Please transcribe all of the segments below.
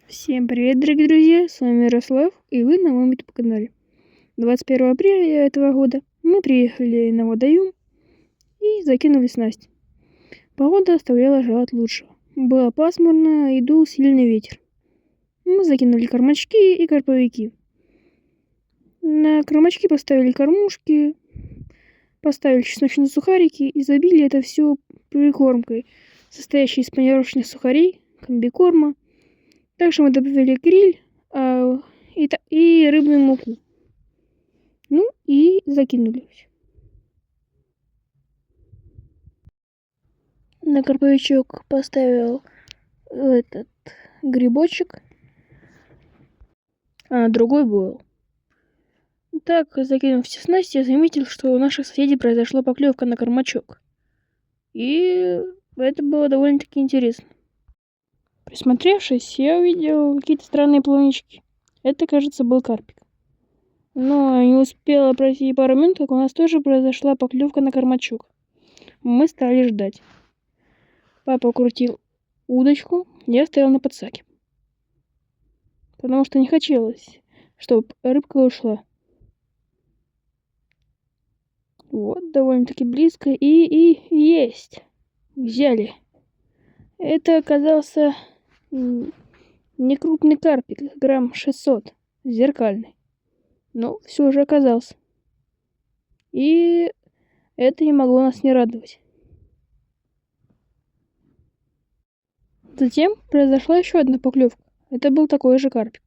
Всем привет, дорогие друзья, с вами Ярослав, и вы на моем YouTube-канале. 21 апреля этого года мы приехали на водоем и закинули снасть. Погода оставляла желать лучшего. Было пасмурно и дул сильный ветер. Мы закинули кормачки и карповики. На кормачки поставили кормушки, поставили чесночные сухарики и забили это все прикормкой, состоящей из панировочных сухарей, комбикорма. Также мы добавили гриль и рыбную муку. Ну и закинули. На карповичок поставил этот грибочек, а на другой бойл. Так, закинув все снасти, я заметил, что у наших соседей произошла поклевка на кормачок. И это было довольно-таки интересно. Присмотревшись, я увидел какие-то странные плавнички. Это, кажется, был карпик. Но не успела пройти пару минут, как у нас тоже произошла поклевка на кормачок. Мы стали ждать. Папа крутил удочку, я стоял на подсаке. Потому что не хотелось, чтобы рыбка ушла. Вот, довольно-таки близко. И есть. Взяли. Это оказался некрупный карпик, грамм 600, зеркальный. Но все же оказался. И это не могло нас не радовать. Затем произошла еще одна поклевка. Это был такой же карпик.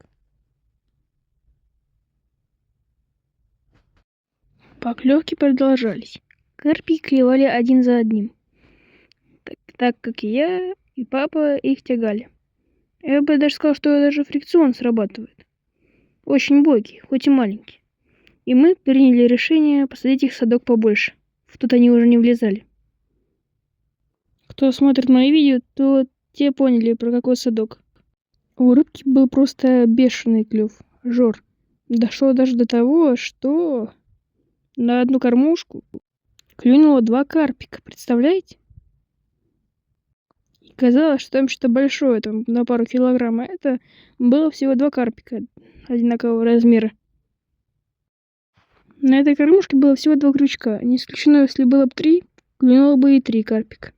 Поклевки продолжались. Карпики клевали один за одним. Так как и я, и папа их тягали. Я бы даже сказал, что даже фрикцион срабатывает. Очень бойкий, хоть и маленький. И мы приняли решение посадить их в садок побольше. В тот они уже не влезали. Кто смотрит мои видео, то те поняли, про какой садок. У рыбки был просто бешеный клев, жор. Дошло даже до того, что на одну кормушку клюнуло 2 карпика, представляете? И казалось, что там что-то большое, там на пару килограмм, а это было всего 2 карпика одинакового размера. На этой кормушке было всего 2 крючка. Не исключено, если было бы 3, клюнуло бы и 3 карпика.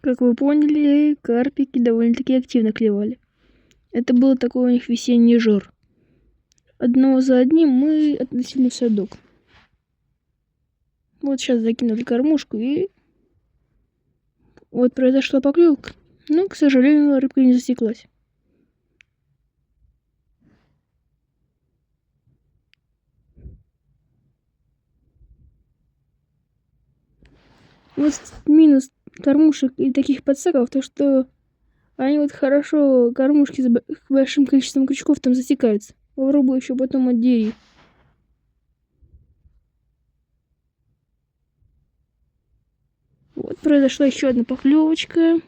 Как вы поняли, карпики довольно-таки активно клевали. Это был такой у них весенний жор. Одного за одним мы относили в садок. Вот сейчас закинули кормушку и вот произошла поклевка. Но, к сожалению, рыбка не засеклась. Вот минус кормушек и таких подсаков, то что они вот хорошо кормушки с большим количеством крючков там засекаются. Попробую еще потом отдери. Вот произошла еще одна поклевочка.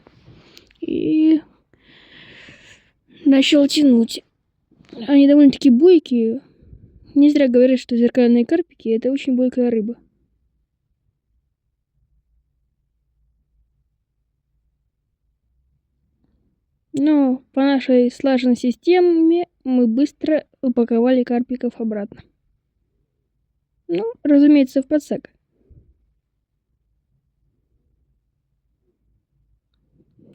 И начал тянуть. Они довольно-таки бойкие. Не зря говорят, что зеркальные карпики — это очень бойкая рыба. Но по нашей слаженной системе мы быстро упаковали карпиков обратно. Ну, разумеется, в подсак.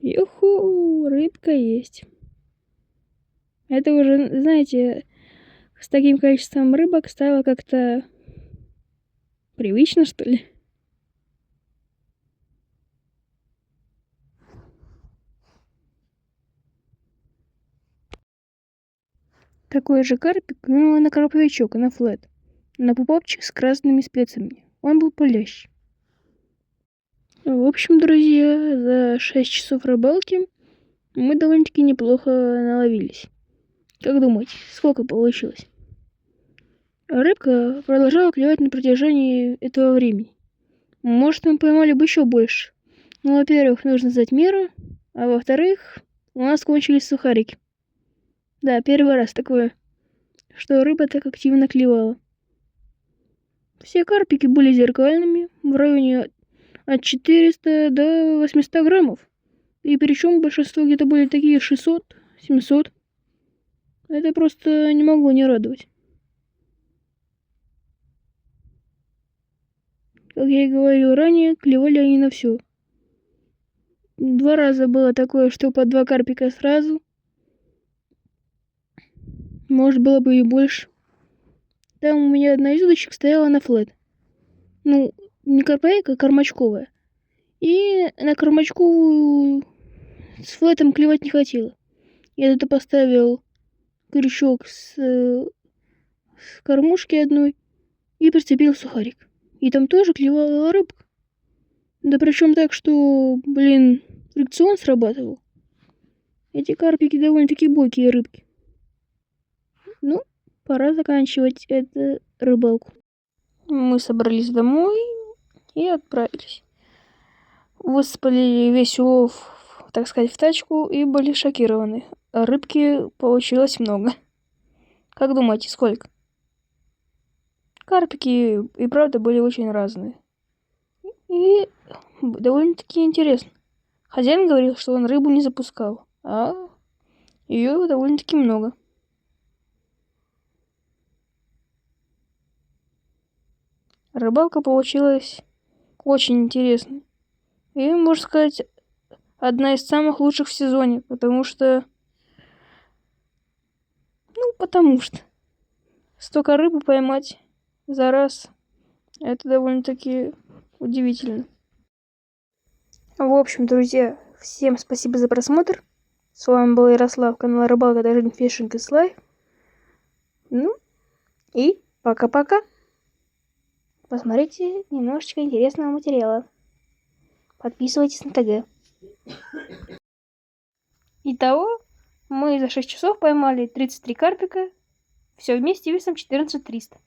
Юху, рыбка есть. Это уже, знаете, с таким количеством рыбок стало как-то привычно, что ли. Такой же карпик клюнул на карповичок, на флет, на пупапчик с красными специями. Он был палящий. В общем, друзья, за 6 часов рыбалки мы довольно-таки неплохо наловились. Как думаете, сколько получилось? Рыбка продолжала клевать на протяжении этого времени. Может, мы поймали бы еще больше. Ну, во-первых, нужно сдать меру, а во-вторых, у нас кончились сухарики. Да, первый раз такое, что рыба так активно клевала. Все карпики были зеркальными, в районе от 400 до 800 граммов. И причем большинство где-то были такие 600, 700. Это просто не могло не радовать. Как я и говорил ранее, клевали они на все. 2 раза было такое, что по 2 карпика сразу. Может, было бы и больше. Там у меня одна из удочек стояла на флет. Ну, не карпайка, а кормачковая. И на кормачковую с флетом клевать не хватило. Я это поставил крючок с кормушки одной и прицепил сухарик. И там тоже клевала рыбка. Да причем так, что, блин, фрикцион срабатывал. Эти карпики довольно-таки бойкие рыбки. Ну, пора заканчивать эту рыбалку. Мы собрались домой и отправились. Высыпали весь улов, так сказать, в тачку и были шокированы. Рыбки получилось много. Как думаете, сколько? Карпики и правда были очень разные. И довольно-таки интересно. Хозяин говорил, что он рыбу не запускал, а ее довольно-таки много. Рыбалка получилась очень интересной. И, можно сказать, одна из самых лучших в сезоне, потому что столько рыбы поймать за раз, это довольно-таки удивительно. В общем, друзья, всем спасибо за просмотр. С вами был Ярослав, канал Рыбалка, даже Fishing is Life. Ну, и пока-пока. Посмотрите немножечко интересного материала. Подписывайтесь на ТГ. Итого, мы за 6 часов поймали 33 карпика. Все вместе весом 14300.